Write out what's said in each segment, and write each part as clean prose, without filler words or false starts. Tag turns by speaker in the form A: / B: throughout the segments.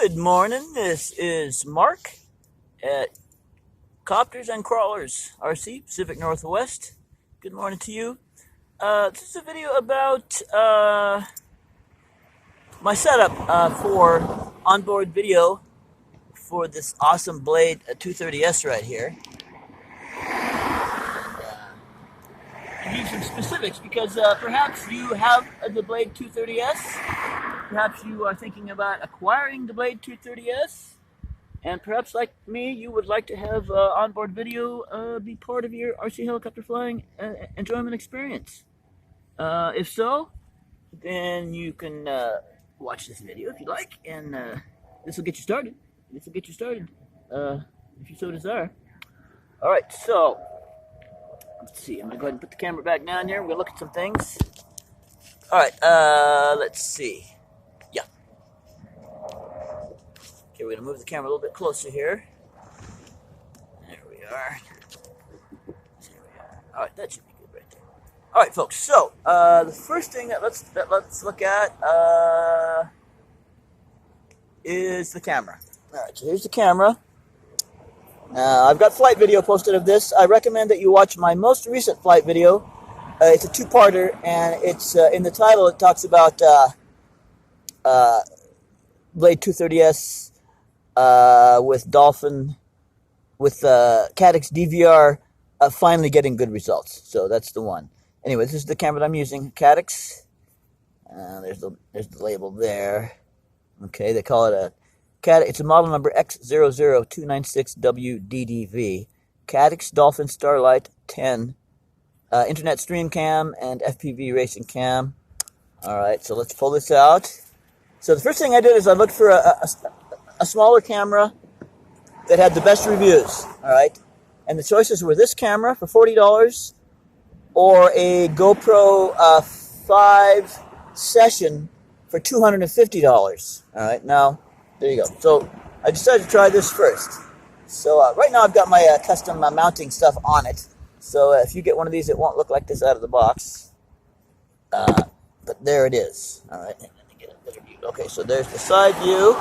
A: Good morning. This is Mark at Copters and Crawlers RC, Pacific Northwest. Good morning to you. This is a video about my setup for onboard video for this awesome Blade 230S right here. I'll give you some specifics because perhaps you have the Blade 230S. Perhaps you are thinking about acquiring the Blade 230S, and perhaps like me, you would like to have onboard video be part of your RC helicopter flying enjoyment experience. If so, then you can watch this video if you like, and this will get you started. If you so desire. All right, so let's see. I'm gonna go ahead and put the camera back down here. We're gonna look at some things. All right, let's see. Yeah. Okay, we're gonna move the camera a little bit closer here. There we are. All right, that should be good right there. All right, folks. So the first thing that let's look at is the camera. All right, so here's the camera. I've got flight video posted of this. I recommend that you watch my most recent flight video. It's a two-parter, and it's in the title. It talks about Blade 230S with Dolphin, with Caddx DVR finally getting good results. So that's the one. Anyway, this is the camera that I'm using, Caddx. There's the label there. Okay, they call it a Caddx. It's a model number X00296WDDV. Caddx Dolphin Starlight 10. Internet stream cam and FPV racing cam. All right, so let's pull this out. So the first thing I did is I looked for a smaller camera that had the best reviews. All right, and the choices were this camera for $40 or a GoPro 5 Session for $250. All right, now there you go. So I decided to try this first. So right now I've got my custom mounting stuff on it. So if you get one of these, it won't look like this out of the box. But there it is. All right, let me get a better view. Okay, so there's the side view.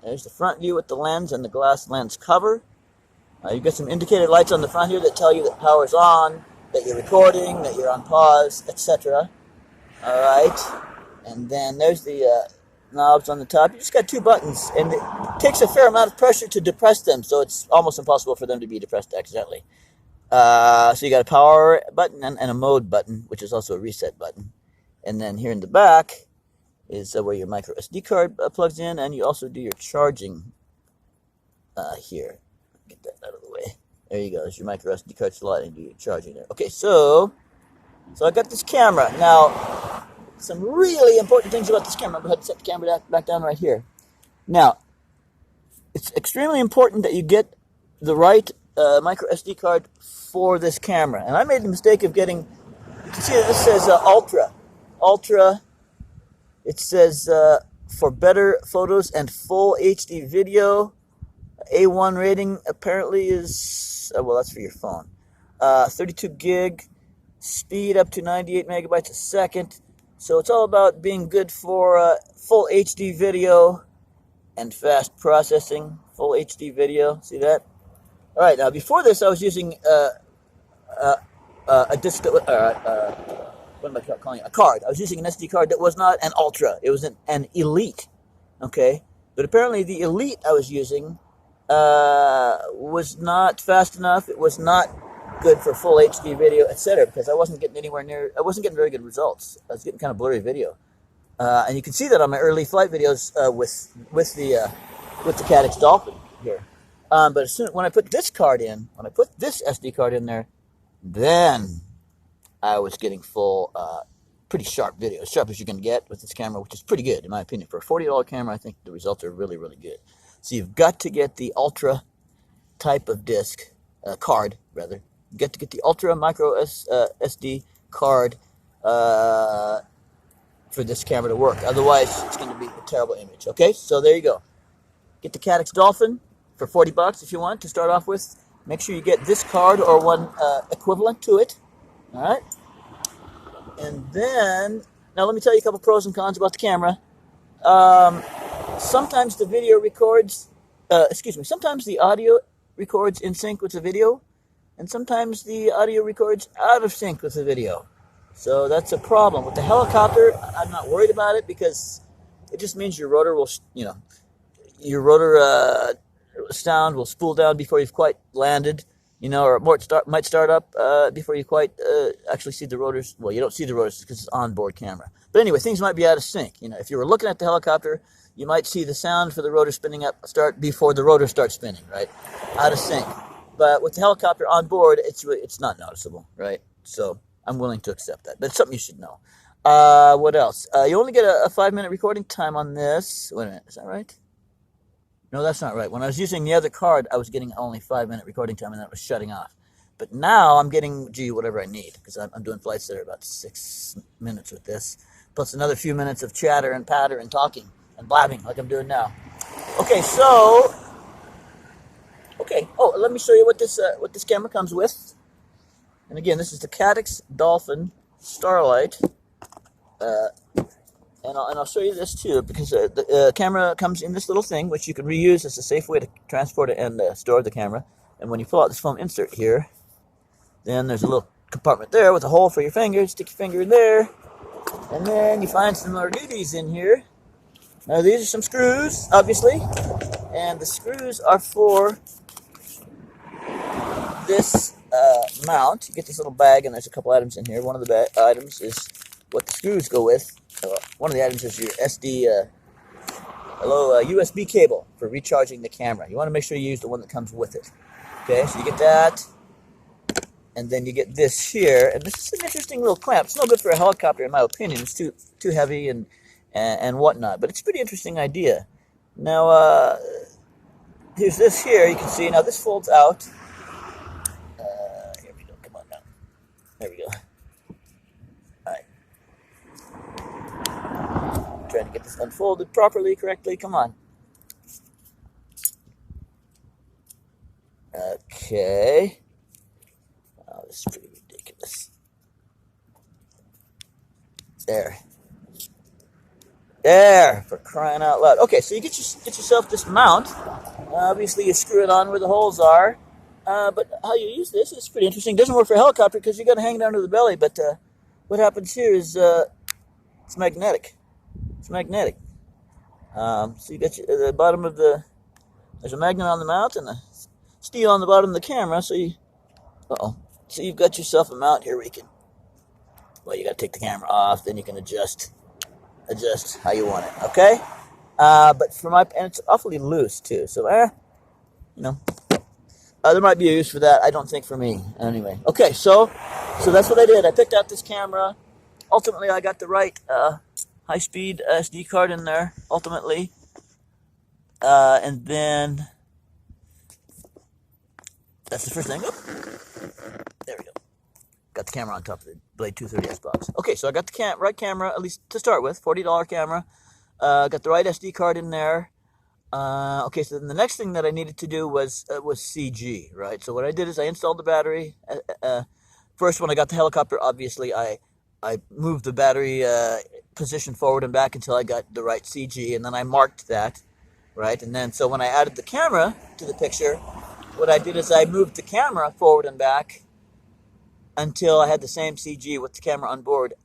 A: There's the front view with the lens and the glass lens cover. You've got some indicated lights on the front here that tell you that power's on, that you're recording, that you're on pause, etc. All right, and then there's the knobs on the top. You just got two buttons, and it takes a fair amount of pressure to depress them, so it's almost impossible for them to be depressed accidentally. So you got a power button and a mode button, which is also a reset button. And then here in the back is where your micro SD card plugs in, and you also do your charging here. Get that out of the way. There you go. There's your micro SD card slot, and do your charging there. Okay, so I got this camera. Now, some really important things about this camera. I'm going to go ahead and set the camera back down right here. Now, it's extremely important that you get the right micro SD card for this camera. And I made the mistake of getting, you can see that this says Ultra. Ultra, it says for better photos and full HD video. A1 rating apparently is, well, that's for your phone. 32 gig, speed up to 98 megabytes a second. So it's all about being good for full HD video and fast processing. Full HD video, see that? All right, now before this, I was using a disc. What am I calling it? A card. I was using an SD card that was not an Ultra. It was an Elite. Okay, but apparently the Elite I was using was not fast enough. It was not good for full HD video, etc. Because I wasn't getting anywhere near. I wasn't getting very good results. I was getting kind of blurry video, and you can see that on my early flight videos with the Caddx Dolphin here. But as soon when I put this card in, when I put this SD card in there, then I was getting full, pretty sharp video, as sharp as you can get with this camera, which is pretty good in my opinion. For a $40 camera, I think the results are really, really good. So you've got to get the Ultra type of disc, card rather. You got to get the Ultra micro SD card for this camera to work. Otherwise, it's going to be a terrible image. Okay, so there you go. Get the Caddx Dolphin for $40 if you want to start off with. Make sure you get this card or one equivalent to it. All right. And then, now let me tell you a couple pros and cons about the camera. sometimes the video records, sometimes the audio records in sync with the video, and sometimes the audio records out of sync with the video. So that's a problem. With the helicopter, I'm not worried about it because it just means your rotor will, your rotor sound will spool down before you've quite landed, or it might start up before you quite actually see the rotors. Well, you don't see the rotors because it's onboard camera. But anyway, things might be out of sync. If you were looking at the helicopter, you might see the sound for the rotor spinning up start before the rotor starts spinning, right? Out of sync. But with the helicopter on board, it's not noticeable, right? So I'm willing to accept that. But it's something you should know. What else? You only get a 5-minute recording time on this. Wait a minute, is that right? No, that's not right. When I was using the other card, I was getting only 5-minute recording time, and then it was shutting off. But now I'm getting, whatever I need, because I'm doing flights that are about 6 minutes with this, plus another few minutes of chatter and patter and talking and blabbing like I'm doing now. Okay, so, oh, let me show you what this camera comes with. And again, this is the Caddx Dolphin Starlight. And I'll show you this too, because the camera comes in this little thing, which you can reuse as a safe way to transport it and store the camera. And when you pull out this foam insert here, then there's a little compartment there with a hole for your finger. Stick your finger in there, and then you find some more goodies in here. Now these are some screws, obviously, and the screws are for this mount. You get this little bag, and there's a couple items in here. One of the items is what the screws go with. One of the items is your USB cable for recharging the camera. You want to make sure you use the one that comes with it. Okay, so you get that, and then you get this here, and this is an interesting little clamp. It's no good for a helicopter, in my opinion. It's too heavy and whatnot, but it's a pretty interesting idea. Now, here's this here. You can see now this folds out. Here we go. Come on now. There we go. Trying to get this unfolded properly, correctly. Come on. Okay. Oh, this is pretty ridiculous. There, for crying out loud. Okay, so you get yourself this mount. Obviously, you screw it on where the holes are. But how you use this is pretty interesting. It doesn't work for a helicopter because you got to hang down to the belly. But what happens here is it's magnetic. It's magnetic. So you got the bottom of there's a magnet on the mount and a steel on the bottom of the camera. So so you've got yourself a mount here where you can, you got to take the camera off, then you can adjust how you want it. Okay. But and it's awfully loose too. So there might be a use for that. I don't think for me anyway. Okay. So that's what I did. I picked out this camera. Ultimately, I got the right high-speed SD card in there, ultimately. And then, that's the first thing. Oh, there we go. Got the camera on top of the Blade 230S box. Okay, so I got the right camera, at least to start with, $40 camera. Got the right SD card in there. Okay, so then the next thing that I needed to do was CG, right? So what I did is I installed the battery. First, when I got the helicopter, obviously, I moved the battery position forward and back until I got the right CG, and then I marked that, right? And then, so when I added the camera to the picture, what I did is I moved the camera forward and back until I had the same CG with the camera on board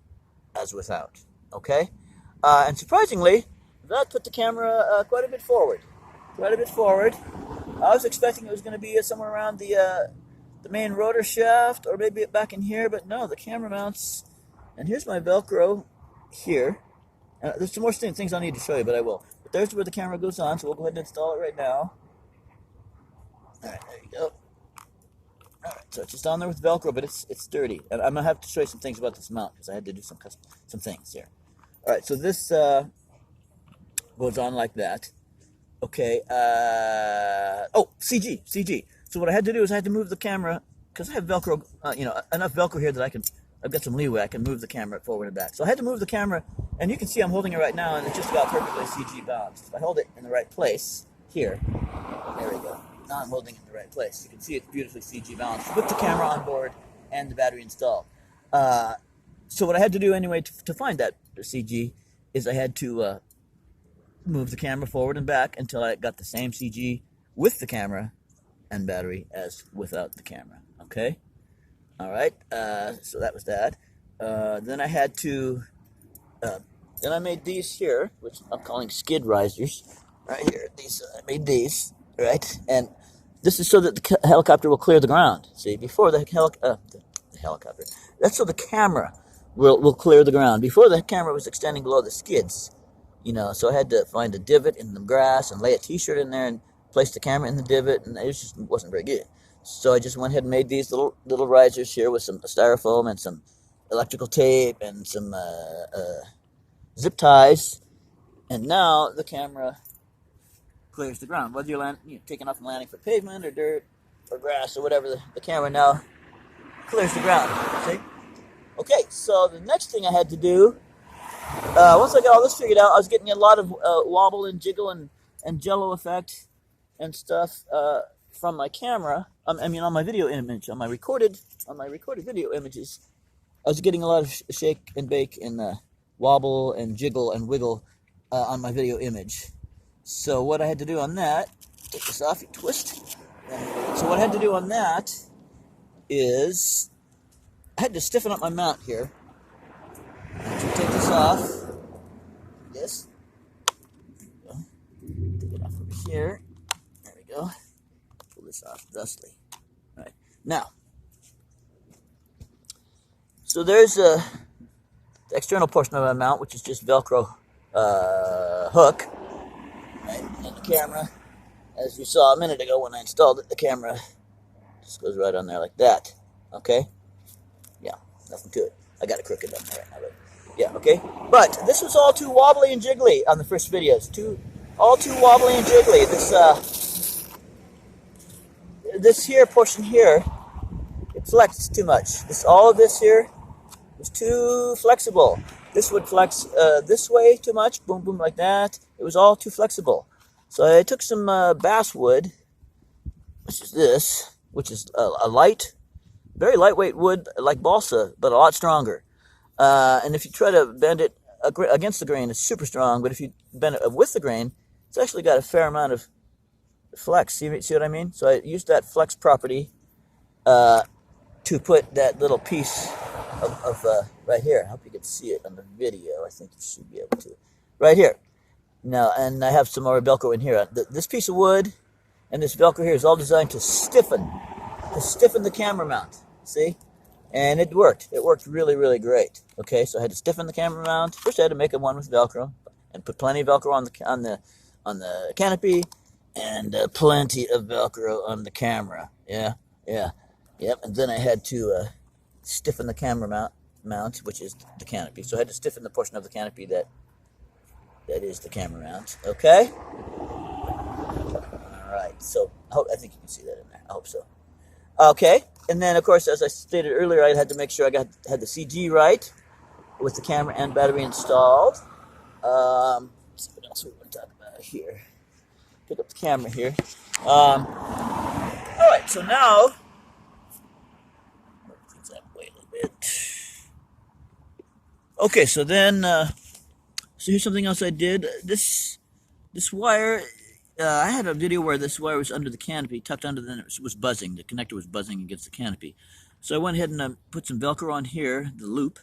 A: as without, okay? And surprisingly, that put the camera quite a bit forward. I was expecting it was going to be somewhere around the main rotor shaft, or maybe back in here, but no, the camera mounts. And here's my Velcro here. There's some more things I need to show you, but I will. But there's where the camera goes on, so we'll go ahead and install it right now. Alright, there you go. Alright, so it's just on there with Velcro, but it's dirty. And I'm going to have to show you some things about this mount, because I had to do some things here. Alright, so this goes on like that. Okay, CG. So what I had to do is I had to move the camera, because I have Velcro, enough Velcro here that I've got some leeway. I can move the camera forward and back. So I had to move the camera, and you can see I'm holding it right now, and it's just about perfectly CG balanced. If I hold it in the right place, here, there we go. Now I'm holding it in the right place. You can see it's beautifully CG balanced with the camera on board and the battery installed. So what I had to do anyway to find that CG is I had to move the camera forward and back until I got the same CG with the camera and battery as without the camera. Okay? All right. So that was that. Then I had to. Then I made these here, which I'm calling skid risers. Right here. These I made these. Right, and this is so that the helicopter will clear the ground. See, before the helicopter. That's so the camera will clear the ground. Before, the camera was extending below the skids. You know, so I had to find a divot in the grass and lay a T-shirt in there and place the camera in the divot, and it just wasn't very good. So I just went ahead and made these little risers here with some styrofoam and some electrical tape and some zip ties, and now the camera clears the ground. Whether you're taking off and landing for pavement or dirt or grass or whatever, the camera now clears the ground. See? Okay, so the next thing I had to do, once I got all this figured out, I was getting a lot of wobble and jiggle and jello effect and stuff from my camera. I mean, on my video image, on my recorded video images, I was getting a lot of shake and bake and wobble and jiggle and wiggle on my video image. So what I had to do on that, take this off, you twist. So what I had to do on that is I had to stiffen up my mount here. So take this off. This. Take it off over here. There we go. Pull this off thusly. All right. Now, so there's the external portion of my mount, which is just Velcro hook. Right? And the camera, as you saw a minute ago when I installed it, the camera just goes right on there like that. Okay? Yeah, nothing to it. I got it crooked on there right now, but yeah, okay? But this was all too wobbly and jiggly on the first videos. All too wobbly and jiggly. This here portion here, it flexed too much. All of this here was too flexible. This would flex this way too much, boom, boom, like that. It was all too flexible. So I took some basswood, which is this, which is a very lightweight wood like balsa, but a lot stronger. And if you try to bend it against the grain, it's super strong. But if you bend it with the grain, it's actually got a fair amount of flex. See what I mean? So I used that flex property to put that little piece of right here. I hope you can see it on the video. I think you should be able to. Right here. Now, and I have some more Velcro in here. This piece of wood and this Velcro here is all designed to stiffen the camera mount. See? And it worked. It worked really, really great. Okay, so I had to stiffen the camera mount. First, I had to make one with Velcro and put plenty of Velcro on the canopy and plenty of Velcro on the camera. Yep. And then I had to stiffen the camera mount, which is the canopy. So I had to stiffen the portion of the canopy that is the camera mount. Okay. All right. So I think you can see that in there. I hope so. Okay. And then, of course, as I stated earlier, I had to make sure I had the CG right with the camera and battery installed. Let's see what else we want to talk about here. Pick up the camera here. All right, so now, things that way a little bit. Okay, so then, so here's something else I did. This wire. I had a video where this wire was under the canopy, tucked under, then it was buzzing. The connector was buzzing against the canopy. So I went ahead and put some Velcro on here, the loop,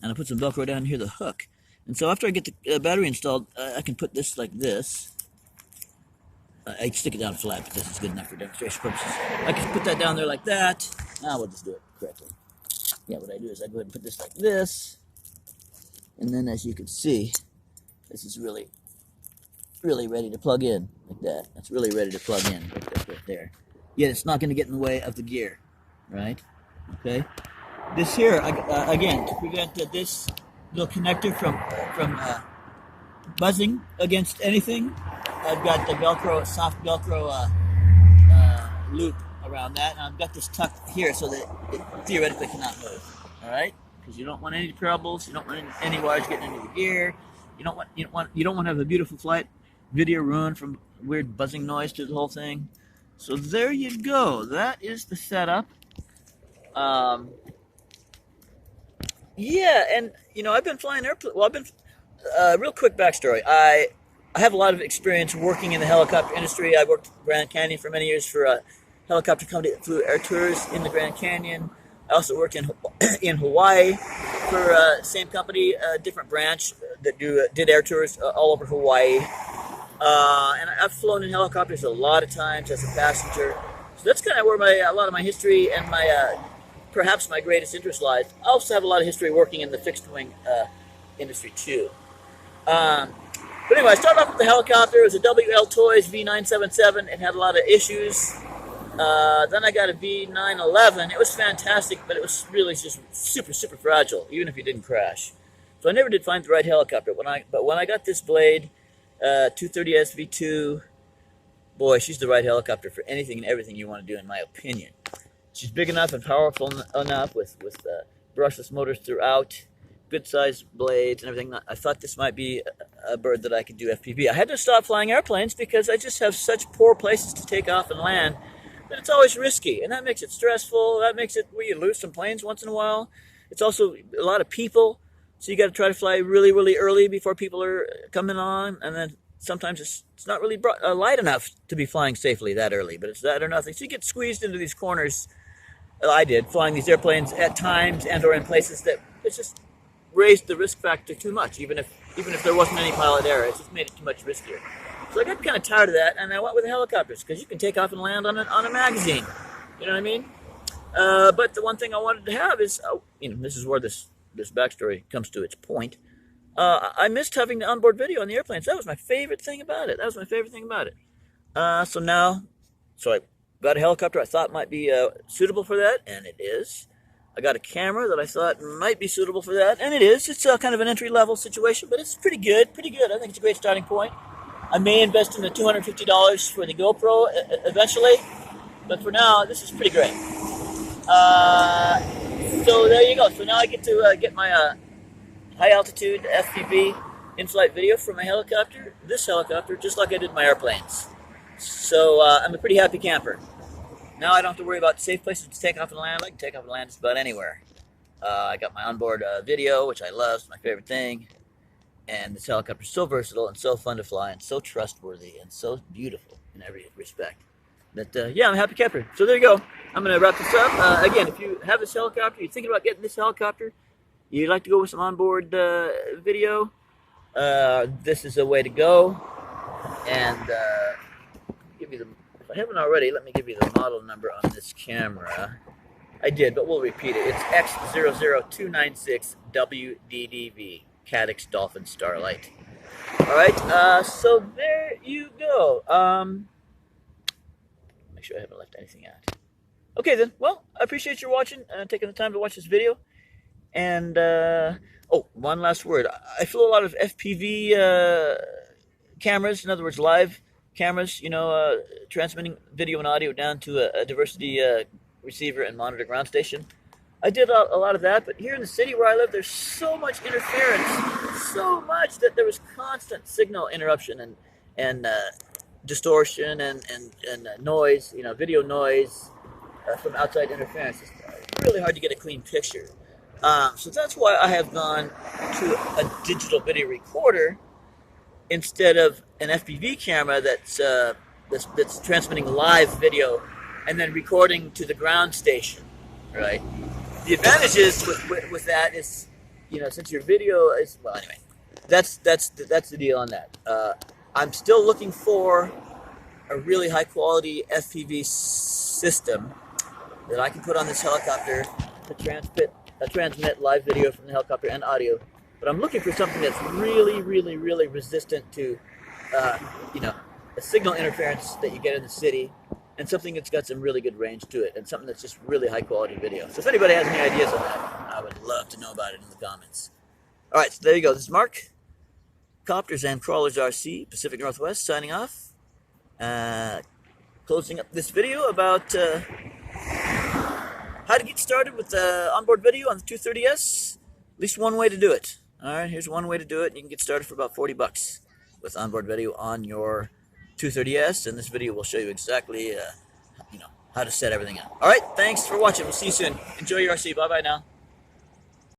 A: and I put some Velcro down here, the hook. And so after I get the battery installed, I can put this like this. I stick it down flat, but this is good enough for demonstration purposes. I can put that down there like that. Now we'll just do it correctly. Yeah, what I do is I go ahead and put this like this. And then as you can see, this is really ready to plug in like that. That's really ready to plug in right there. Yet it's not going to get in the way of the gear, right? Okay. This here, again, to prevent this little connector from buzzing against anything, I've got the Velcro, soft Velcro loop around that, and I've got this tucked here so that it theoretically cannot move. All right, because you don't want any troubles. You don't want any wires getting into the gear. You don't want to have a beautiful flight video ruined from weird buzzing noise to the whole thing. So there you go. That is the setup. Yeah, and I've been flying airplane. Well, real quick backstory. I have a lot of experience working in the helicopter industry. I worked in Grand Canyon for many years for a helicopter company that flew air tours in the Grand Canyon. I also worked in in Hawaii for same company, a different branch that did air tours all over Hawaii. And I've flown in helicopters a lot of times as a passenger. So that's kind of where a lot of my history and my perhaps my greatest interest lies. I also have a lot of history working in the fixed wing industry too. But anyway, I started off with the helicopter. It was a WL Toys V977. It had a lot of issues. Then I got a V911. It was fantastic, but it was really just super, super fragile, even if it didn't crash. So I never did find the right helicopter. But when I got this Blade 230S V2, boy, she's the right helicopter for anything and everything you want to do, in my opinion. She's big enough and powerful enough with brushless motors throughout, good sized blades and everything. I thought this might be a bird that I could do FPV. I had to stop flying airplanes because I just have such poor places to take off and land that it's always risky, and that makes it stressful. That makes it where you lose some planes once in a while. It's also a lot of people, so you got to try to fly really, really early before people are coming on, and then sometimes it's not really light enough to be flying safely that early, but it's that or nothing. So you get squeezed into these corners. I did, flying these airplanes at times and or in places that it's just raised the risk factor too much, even if there wasn't any pilot error. It just made it too much riskier. So I got kind of tired of that, and I went with the helicopters because you can take off and land on a magazine. You know what I mean? But the one thing I wanted to have is, this is where this backstory comes to its point. I missed having the onboard video on the airplanes. That was my favorite thing about it. So I got a helicopter I thought might be suitable for that, and it is. I got a camera that I thought might be suitable for that, and it is. It's kind of an entry-level situation, but it's pretty good. I think it's a great starting point. I may invest in the $250 for the GoPro eventually, but for now, this is pretty great. So there you go. So now I get to get my high-altitude FPV in-flight video from my helicopter, this helicopter, just like I did my airplanes. So I'm a pretty happy camper. Now I don't have to worry about safe places to take off and land. I can take off and land just about anywhere. I got my onboard video, which I love. It's my favorite thing. And this helicopter is so versatile and so fun to fly and so trustworthy and so beautiful in every respect. That, yeah, I'm a happy camper. So there you go. I'm going to wrap this up. Again, if you have this helicopter, you're thinking about getting this helicopter, you'd like to go with some onboard video, this is a way to go. And give you if I haven't already, let me give you the model number on this camera. I did, but we'll repeat it. It's X00296WDDV, Cadix Dolphin Starlight. All right, so there you go. Make sure I haven't left anything out. Okay then, well, I appreciate your watching and taking the time to watch this video. And, oh, one last word. I flew a lot of FPV cameras, in other words, live cameras, transmitting video and audio down to a diversity receiver and monitor ground station. I did a lot of that, but here in the city where I live, there's so much interference, so much that there was constant signal interruption and distortion and noise, video noise from outside interference. It's really hard to get a clean picture. So that's why I have gone to a digital video recorder instead of an FPV camera that's transmitting live video and then recording to the ground station, right? The advantages with that is, since your video is, well, anyway, that's the deal on that. I'm still looking for a really high quality FPV system that I can put on this helicopter to transmit live video from the helicopter and audio. But I'm looking for something that's really, really, really resistant to, a signal interference that you get in the city, and something that's got some really good range to it, and something that's just really high quality video. So if anybody has any ideas on that, I would love to know about it in the comments. All right, so there you go. This is Mark, Copters and Crawlers RC, Pacific Northwest, signing off. Closing up this video about how to get started with onboard video on the 230S. At least one way to do it. All right, here's one way to do it. You can get started for about $40 with onboard video on your 230S, and this video will show you exactly, how to set everything up. All right, thanks for watching. We'll see you soon. Enjoy your RC. Bye-bye now.